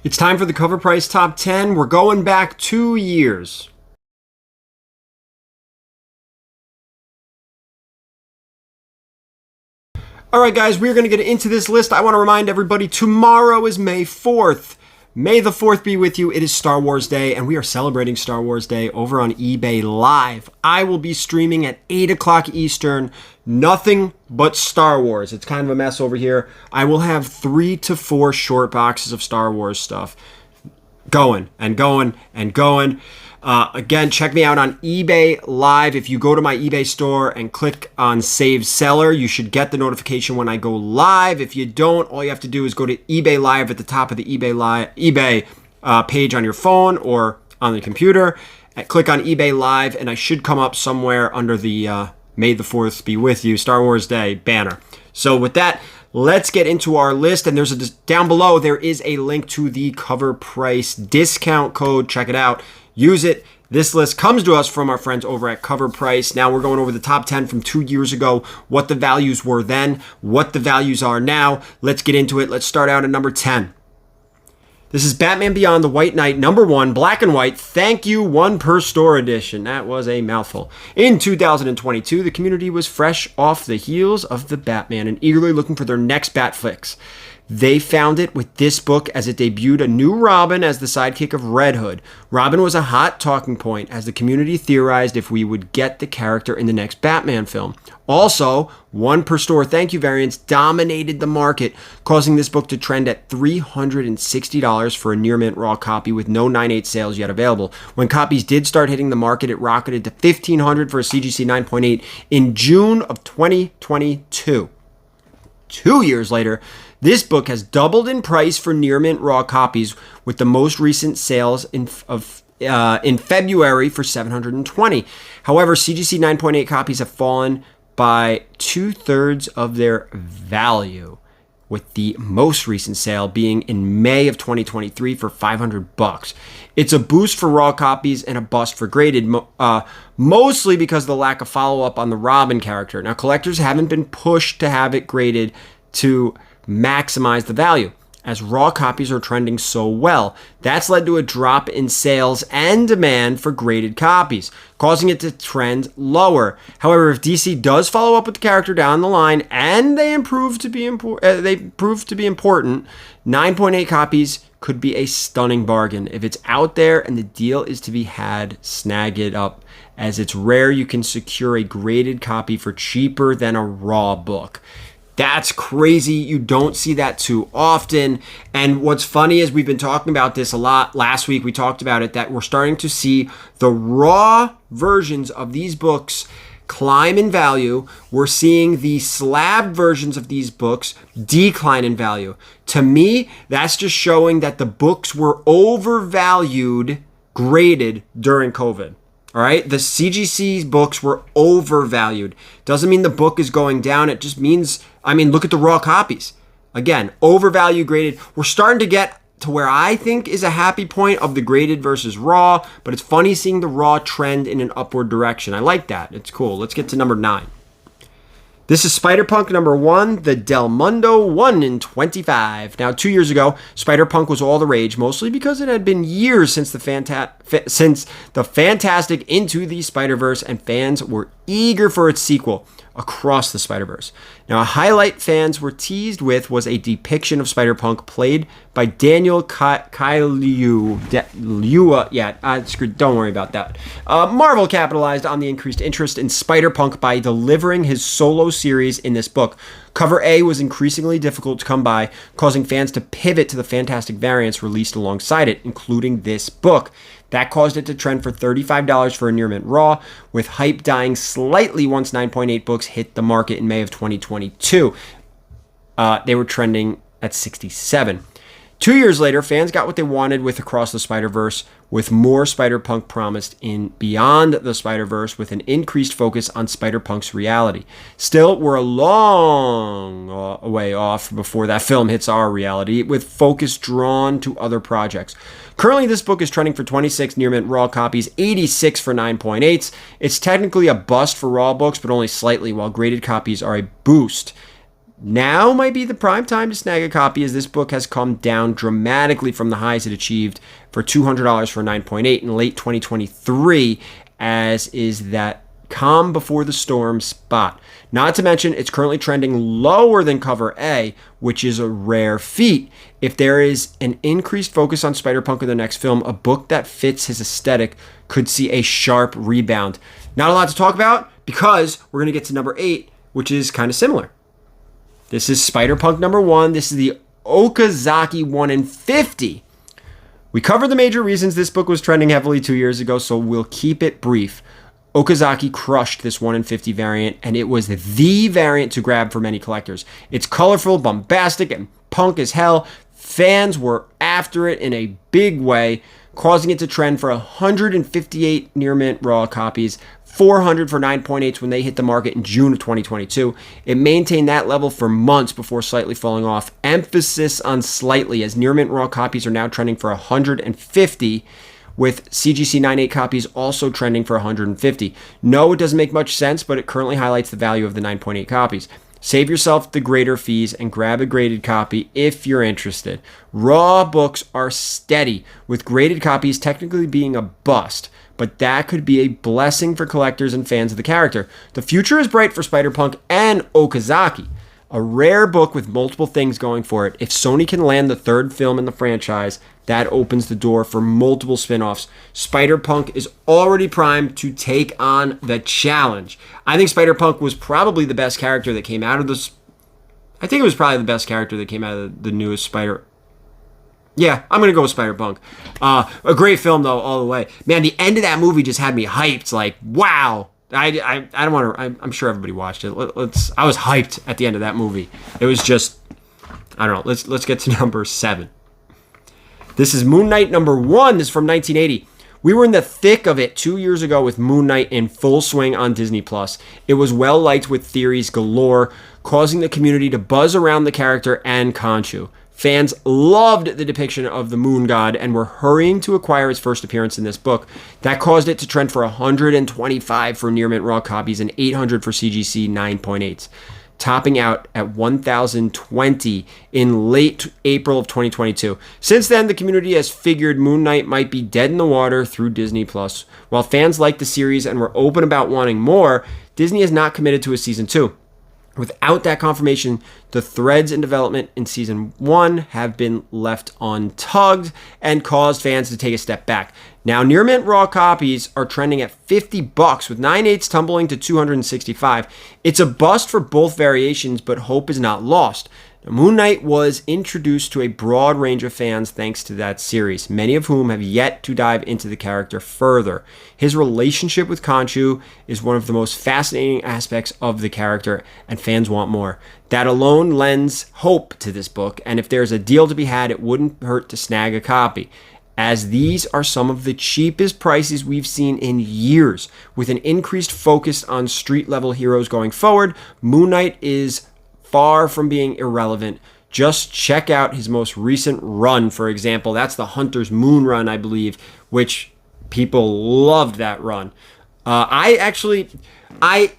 It's time for the Cover Price Top 10. We're going back 2 years. All right, guys, we're going to get into this list. I want to remind everybody, tomorrow is May 4th. May the 4th be with you. It is Star Wars Day, and we are celebrating Star Wars Day over on eBay Live. I will be streaming at 8 o'clock Eastern. Nothing but Star Wars. It's kind of a mess over here. I will have 3 to 4 short boxes of Star Wars stuff going and going and going. Again, check me out on eBay Live. If you go to my eBay store and click on Save Seller, you should get the notification when I go live. If you don't, all you have to do is go to eBay Live at the top of the eBay page on your phone or on the computer. And click on eBay Live, and I should come up somewhere under the May the 4th be with you, Star Wars Day banner. So with that, let's get into our list. And there's down below, there is a link to the Cover Price discount code. Check it out. Use it. This list comes to us from our friends over at Covrprice. Now we're going over the top 10 from 2 years ago, what the values were then, what the values are now. Let's get into it. Let's start out at number 10. This is Batman Beyond the White Knight, number 1, black and white. Thank you, 1 per store edition. That was a mouthful. In 2022, the community was fresh off the heels of the Batman and eagerly looking for their next Batflix. They found it with this book as it debuted a new Robin as the sidekick of Red Hood. Robin was a hot talking point as the community theorized if we would get the character in the next Batman film. Also, 1 per store thank you variants dominated the market, causing this book to trend at $360 for a near mint raw copy with no 9/8 sales yet available. When copies did start hitting the market, it rocketed to $1,500 for a CGC 9.8 in June of 2022. 2 years later, this book has doubled in price for near mint raw copies, with the most recent sales in February for $720. However, CGC 9.8 copies have fallen by 2/3 of their value, with the most recent sale being in May of 2023 for $500. It's a boost for raw copies and a bust for graded, mostly because of the lack of follow-up on the Robin character. Now, collectors haven't been pushed to have it graded to maximize the value, as raw copies are trending so well. That's led to a drop in sales and demand for graded copies, causing it to trend lower. However, if DC does follow up with the character down the line and they prove to be important, 9.8 copies could be a stunning bargain. If it's out there and the deal is to be had, snag it up, as it's rare you can secure a graded copy for cheaper than a raw book. That's crazy. You don't see that too often. And what's funny is we've been talking about this a lot. Last week we talked about it, that we're starting to see the raw versions of these books climb in value. We're seeing the slab versions of these books decline in value. To me, that's just showing that the books were overvalued, graded during COVID. All right, the CGC books were overvalued. Doesn't mean the book is going down. It just means, look at the raw copies. Again, overvalued, graded. We're starting to get to where I think is a happy point of the graded versus raw, but it's funny seeing the raw trend in an upward direction. I like that. It's cool. Let's get to number 9. This is Spider-Punk number 1, the Delmundo 1 in 25. Now, 2 years ago, Spider-Punk was all the rage, mostly because it had been years since the Fantastic Into the Spider-Verse, and fans were eager for its sequel, Across the Spider-Verse. Now, a highlight fans were teased with was a depiction of Spider-Punk played by Daniel Kaluuya. Don't worry about that. Marvel capitalized on the increased interest in Spider-Punk by delivering his solo series in this book. Cover A was increasingly difficult to come by, causing fans to pivot to the Fantastic variants released alongside it, including this book. That caused it to trend for $35 for a near mint raw, with hype dying slightly once 9.8 books hit the market in May of 2022. They were trending at $67. 2 years later, fans got what they wanted with Across the Spider-Verse, with more Spider-Punk promised in Beyond the Spider-Verse, with an increased focus on Spider-Punk's reality. Still, we're a long way off before that film hits our reality, with focus drawn to other projects. Currently, this book is trending for 26 near mint raw copies, 86 for 9.8s. It's technically a bust for raw books, but only slightly, while graded copies are a boost. Now might be the prime time to snag a copy, as this book has come down dramatically from the highs it achieved for $200 for 9.8 in late 2023, as is that Calm Before the Storm spot. Not to mention, it's currently trending lower than cover A, which is a rare feat. If there is an increased focus on Spider-Punk in the next film, a book that fits his aesthetic could see a sharp rebound. Not a lot to talk about, because we're going to get to number 8, which is kind of similar. This is Spider-Punk number 1. This is the Okazaki 1 in 50. We covered the major reasons this book was trending heavily 2 years ago, so we'll keep it brief. Okazaki crushed this 1 in 50 variant, and it was the variant to grab for many collectors. It's colorful, bombastic, and punk as hell. Fans were after it in a big way, causing it to trend for 158 near mint raw copies, 400 for 9.8s when they hit the market in June of 2022. It maintained that level for months before slightly falling off. Emphasis on slightly, as near mint raw copies are now trending for 150, with CGC 9.8 copies also trending for 150. No, it doesn't make much sense, but it currently highlights the value of the 9.8 copies. Save yourself the greater fees and grab a graded copy if you're interested. Raw books are steady, with graded copies technically being a bust, but that could be a blessing for collectors and fans of the character. The future is bright for Spider-Punk and Okazaki, a rare book with multiple things going for it. If Sony can land the third film in the franchise, that opens the door for multiple spin-offs. Spider-Punk is already primed to take on the challenge. I think Spider-Punk was probably the best character that came out of this. I think it was probably the best character that came out of the newest Spider. Yeah, I'm going to go with Spider-Punk. A great film, though, all the way. Man, the end of that movie just had me hyped. Like, wow. I don't want to. I'm sure everybody watched it. I was hyped at the end of that movie. It was just, I don't know. Let's get to number 7. This is Moon Knight number 1. This is from 1980. We were in the thick of it 2 years ago with Moon Knight in full swing on Disney+. It was well liked with theories galore, causing the community to buzz around the character and Khonshu. Fans loved the depiction of the Moon God and were hurrying to acquire its first appearance in this book. That caused it to trend for 125 for near mint raw copies and 800 for CGC 9.8s, topping out at 1,020 in late April of 2022. Since then, the community has figured Moon Knight might be dead in the water through Disney+. While fans liked the series and were open about wanting more, Disney has not committed to a season 2. Without that confirmation, the threads in development in season 1 have been left untugged and caused fans to take a step back. Now, near mint raw copies are trending at $50, with 9.8s tumbling to $265. It's a bust for both variations, but hope is not lost. Moon Knight was introduced to a broad range of fans thanks to that series, many of whom have yet to dive into the character further. His relationship with Khonshu is one of the most fascinating aspects of the character, and fans want more. That alone lends hope to this book, and if there's a deal to be had, it wouldn't hurt to snag a copy, as these are some of the cheapest prices we've seen in years. With an increased focus on street-level heroes going forward, Moon Knight is far from being irrelevant. Just check out his most recent run, for example. That's the Hunter's Moon run, I believe, which people loved that run. I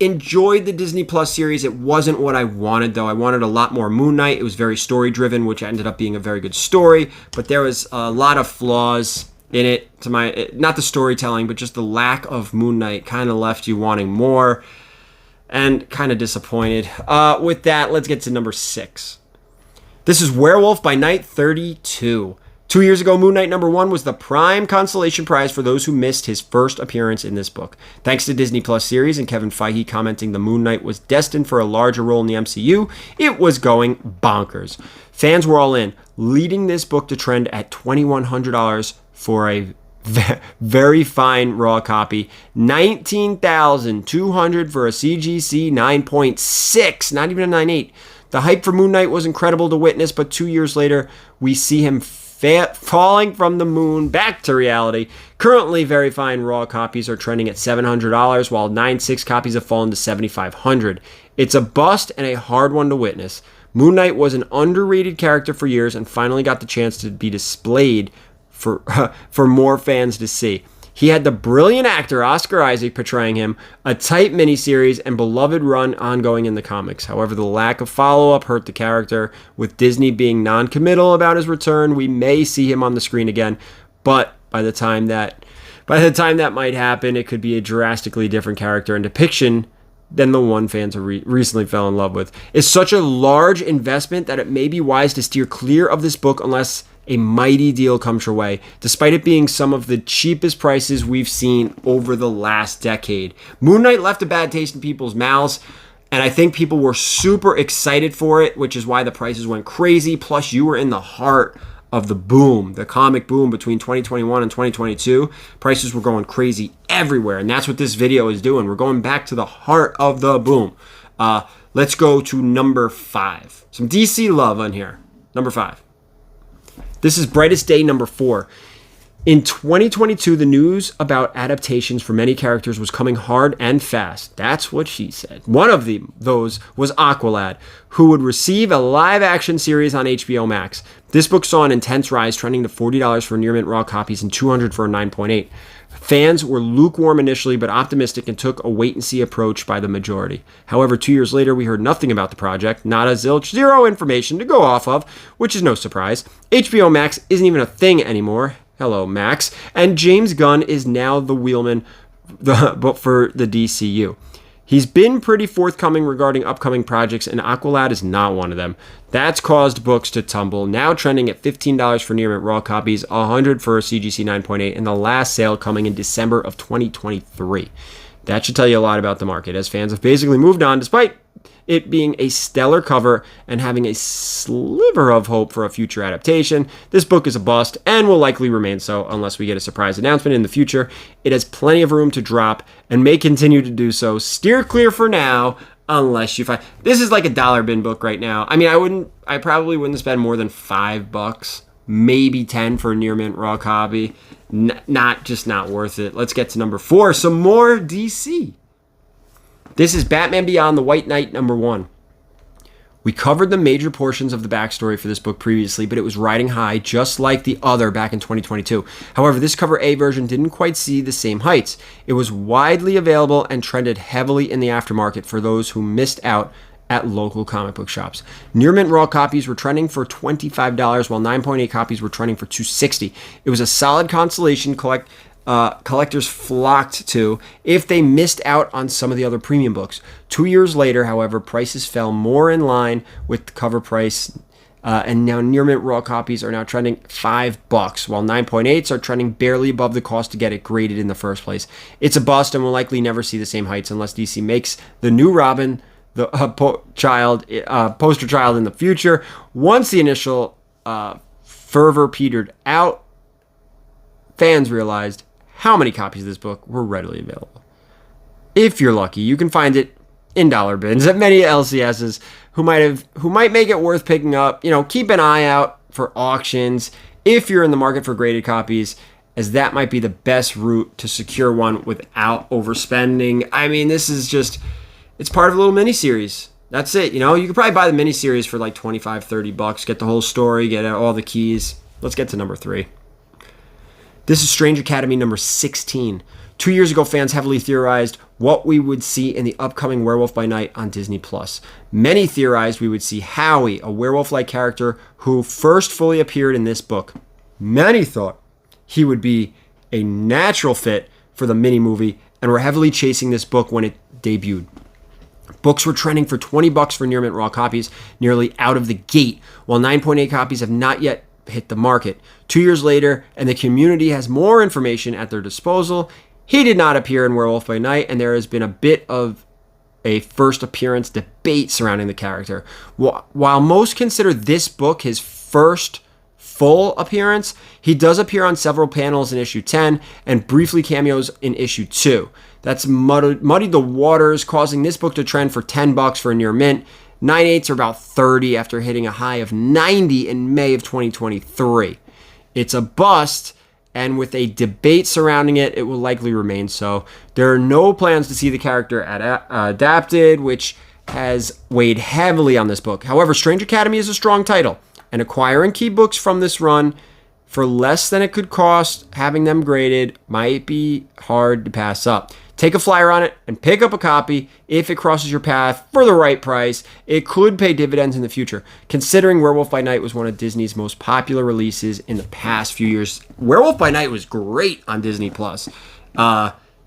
enjoyed the Disney Plus series. It wasn't what I wanted, though. I wanted a lot more Moon Knight. It was very story-driven, which ended up being a very good story, but there was a lot of flaws in it. Not the storytelling, but just the lack of Moon Knight kind of left you wanting more, and kind of disappointed. With that, let's get to number 6. This is Werewolf by Night 32. 2 years ago, Moon Knight number 1 was the prime consolation prize for those who missed his first appearance in this book. Thanks to Disney Plus series and Kevin Feige commenting the Moon Knight was destined for a larger role in the MCU, it was going bonkers. Fans were all in, leading this book to trend at $2,100 for a very fine raw copy, $19,200 for a CGC 9.6, not even a 9.8. The hype for Moon Knight was incredible to witness, but 2 years later, we see him falling from the moon back to reality. Currently, very fine raw copies are trending at $700, while 9.6 copies have fallen to $7,500. It's a bust and a hard one to witness. Moon Knight was an underrated character for years and finally got the chance to be displayed for more fans to see. He had the brilliant actor Oscar Isaac portraying him, a tight miniseries, and beloved run ongoing in the comics. However, the lack of follow-up hurt the character. With Disney being non-committal about his return, we may see him on the screen again, but by the time that might happen, it could be a drastically different character and depiction than the one fans recently fell in love with. It's such a large investment that it may be wise to steer clear of this book unless a mighty deal comes your way, despite it being some of the cheapest prices we've seen over the last decade. Moon Knight left a bad taste in people's mouths, and I think people were super excited for it, which is why the prices went crazy. Plus, you were in the heart of the boom, the comic boom between 2021 and 2022. Prices were going crazy everywhere, and that's what this video is doing. We're going back to the heart of the boom. Let's go to number 5. Some DC love on here. Number 5. This is Brightest Day number 4. In 2022, the news about adaptations for many characters was coming hard and fast. That's what she said. One of those was Aqualad, who would receive a live-action series on HBO Max. This book saw an intense rise, trending to $40 for near-mint raw copies and $200 for a 9.8. Fans were lukewarm initially, but optimistic, and took a wait-and-see approach by the majority. However, 2 years later, we heard nothing about the project, not a zilch, zero information to go off of, which is no surprise. HBO Max isn't even a thing anymore. Hello, Max. And James Gunn is now the wheelman for the DCU. He's been pretty forthcoming regarding upcoming projects, and Aqualad is not one of them. That's caused books to tumble, now trending at $15 for near-mint raw copies, $100 for a CGC 9.8, and the last sale coming in December of 2023. That should tell you a lot about the market, as fans have basically moved on, despite it being a stellar cover and having a sliver of hope for a future adaptation. This book is a bust and will likely remain so unless we get a surprise announcement in the future. It has plenty of room to drop and may continue to do so. Steer clear for now unless you find... This is like a dollar bin book right now. I mean, I probably wouldn't spend more than $5, maybe 10 for a near mint raw copy. Not worth it. Let's get to number 4. Some more DC. This is Batman Beyond the White Knight number 1. We covered the major portions of the backstory for this book previously, but it was riding high just like the other back in 2022. However, this cover A version didn't quite see the same heights. It was widely available and trended heavily in the aftermarket for those who missed out at local comic book shops. Near mint raw copies were trending for $25, while 9.8 copies were trending for $260. It was a solid consolation collectors flocked to if they missed out on some of the other premium books. 2 years later, however, prices fell more in line with the Covrprice, and now near mint raw copies are now trending $5, while 9.8s are trending barely above the cost to get it graded in the first place. It's a bust and will likely never see the same heights unless DC makes the new Robin the poster child in the future. Once the initial fervor petered out, fans realized how many copies of this book were readily available. If you're lucky, you can find it in dollar bins at many LCSs who might make it worth picking up. Keep an eye out for auctions if you're in the market for graded copies, as that might be the best route to secure one without overspending. I mean, this is just, it's part of a little mini-series. That's it. You could probably buy the mini-series for like $25-$30, get the whole story, get all the keys. Let's get to number 3. This is Strange Academy number 16. 2 years ago, fans heavily theorized what we would see in the upcoming Werewolf by Night on Disney+. Many theorized we would see Howie, a werewolf-like character who first fully appeared in this book. Many thought he would be a natural fit for the mini-movie and were heavily chasing this book when it debuted. Books were trending for $20 for near mint raw copies, nearly out of the gate, while 9.8 copies have not yet hit the market. 2 years later, and the community has more information at their disposal. He did not appear in Werewolf by Night, and there has been a bit of a first appearance debate surrounding the character. While most consider this book his first full appearance, he does appear on several panels in issue 10 and briefly cameos in issue 2. That's muddied the waters, causing this book to trend for $10 for a near mint. 9.8s are about $30 after hitting a high of $90 in May of 2023. It's a bust, and with a debate surrounding it, it will likely remain so. There are no plans to see the character adapted, which has weighed heavily on this book. However, Strange Academy is a strong title, and acquiring key books from this run for less than it could cost, having them graded might be hard to pass up. Take a flyer on it and pick up a copy if it crosses your path for the right price. It could pay dividends in the future, considering Werewolf by Night was one of Disney's most popular releases in the past few years. Werewolf by Night was great on Disney+.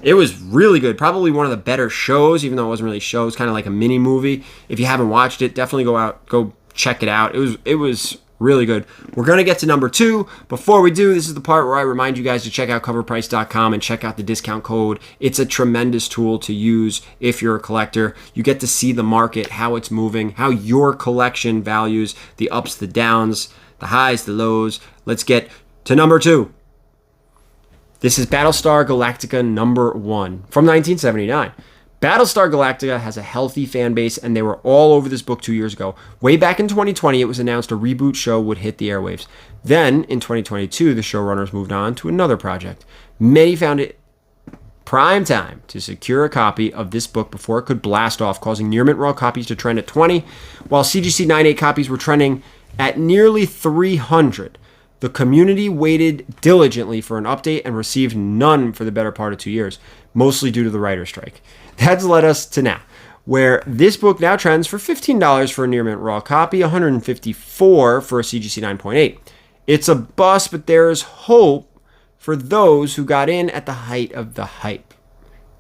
It was really good. Probably one of the better shows, even though it wasn't really a show. It was kind of like a mini movie. If you haven't watched it, definitely go check it out. It was really good. We're going to get to number 2. Before we do, this is the part where I remind you guys to check out covrprice.com and check out the discount code. It's a tremendous tool to use if you're a collector. You get to see the market, how it's moving, how your collection values the ups, the downs, the highs, the lows. Let's get to number 2. This is Battlestar Galactica number 1 from 1979. Battlestar Galactica has a healthy fan base, and they were all over this book 2 years ago. Way back in 2020, it was announced a reboot show would hit the airwaves. Then, in 2022, the showrunners moved on to another project. Many found it prime time to secure a copy of this book before it could blast off, causing near mint raw copies to trend at 20, while CGC 9.8 copies were trending at nearly 300. The community waited diligently for an update and received none for the better part of 2 years, mostly due to the writer's strike. That's led us to now, where this book now trends for $15 for a near mint raw copy, $154 for a CGC 9.8. It's a bust, but there is hope for those who got in at the height of the hype.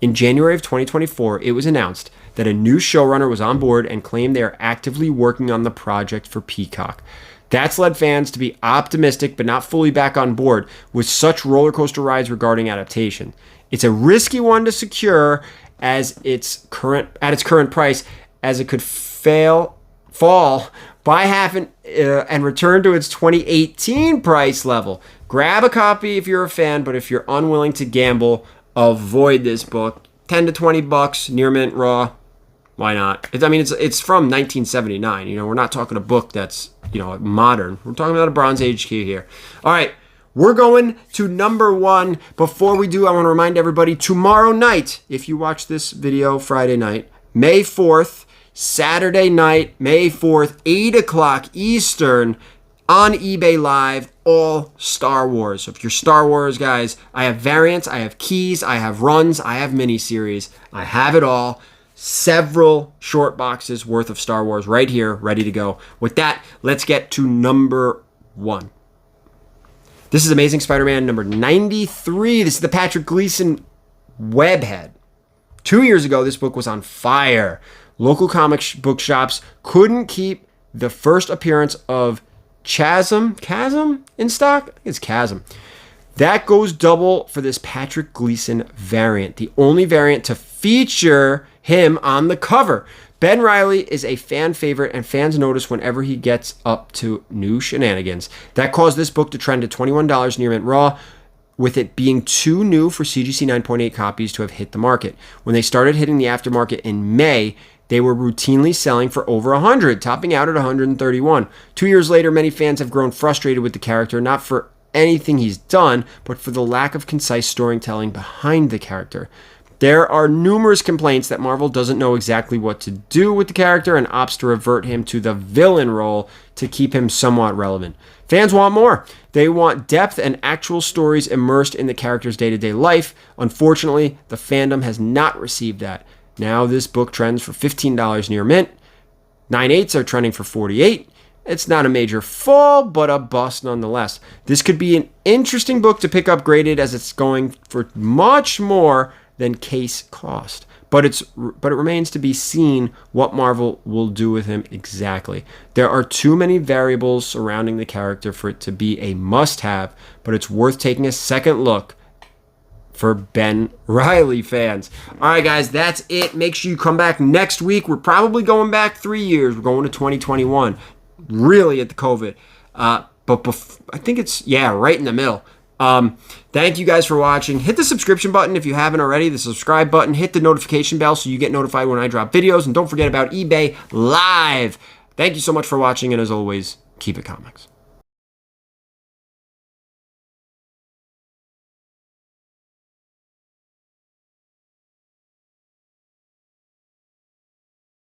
In January of 2024, it was announced that a new showrunner was on board and claimed they are actively working on the project for Peacock. That's led fans to be optimistic but not fully back on board with such roller coaster rides regarding adaptation. It's a risky one to secure at its current price, as it could fall by half and return to its 2018 price level. Grab a copy if you're a fan, but if you're unwilling to gamble, avoid this book. $10 to $20 near mint raw. Why not? It's from 1979. We're not talking a book that's modern. We're talking about a Bronze Age key here. All right. We're going to number 1. Before we do, I want to remind everybody, tomorrow night, if you watch this video Friday night, May 4th, Saturday night, May 4th, 8 o'clock Eastern, on eBay Live, all Star Wars. So if you're Star Wars guys, I have variants, I have keys, I have runs, I have miniseries. I have it all. Several short boxes worth of Star Wars right here, ready to go. With that, let's get to number 1. This is Amazing Spider-Man number 93. This is the Patrick Gleason webhead. 2 years ago, this book was on fire. Local comic book shops couldn't keep the first appearance of Chasm in stock? I think it's Chasm. That goes double for this Patrick Gleason variant, the only variant to feature him on the cover. Ben Reilly is a fan favorite, and fans notice whenever he gets up to new shenanigans. That caused this book to trend to $21 near mint raw, with it being too new for CGC 9.8 copies to have hit the market. When they started hitting the aftermarket in May, they were routinely selling for over 100, topping out at 131. 2 years later, many fans have grown frustrated with the character, not for anything he's done, but for the lack of concise storytelling behind the character. There are numerous complaints that Marvel doesn't know exactly what to do with the character and opts to revert him to the villain role to keep him somewhat relevant. Fans want more. They want depth and actual stories immersed in the character's day-to-day life. Unfortunately, the fandom has not received that. Now this book trends for $15 near mint. 9/8s are trending for $48. It's not a major fall, but a bust nonetheless. This could be an interesting book to pick up graded, as it's going for much more than case cost. But it remains to be seen what Marvel will do with him exactly. There are too many variables surrounding the character for it to be a must-have, but it's worth taking a second look for Ben Reilly fans. All right, guys, that's it. Make sure you come back next week. We're probably going back 3 years. We're going to 2021. Really at the COVID. I think it's, right in the middle. Thank you guys for watching. Hit the subscription button if you haven't already, the subscribe button. Hit the notification bell so you get notified when I drop videos. And don't forget about eBay Live. Thank you so much for watching. And as always, keep it comics.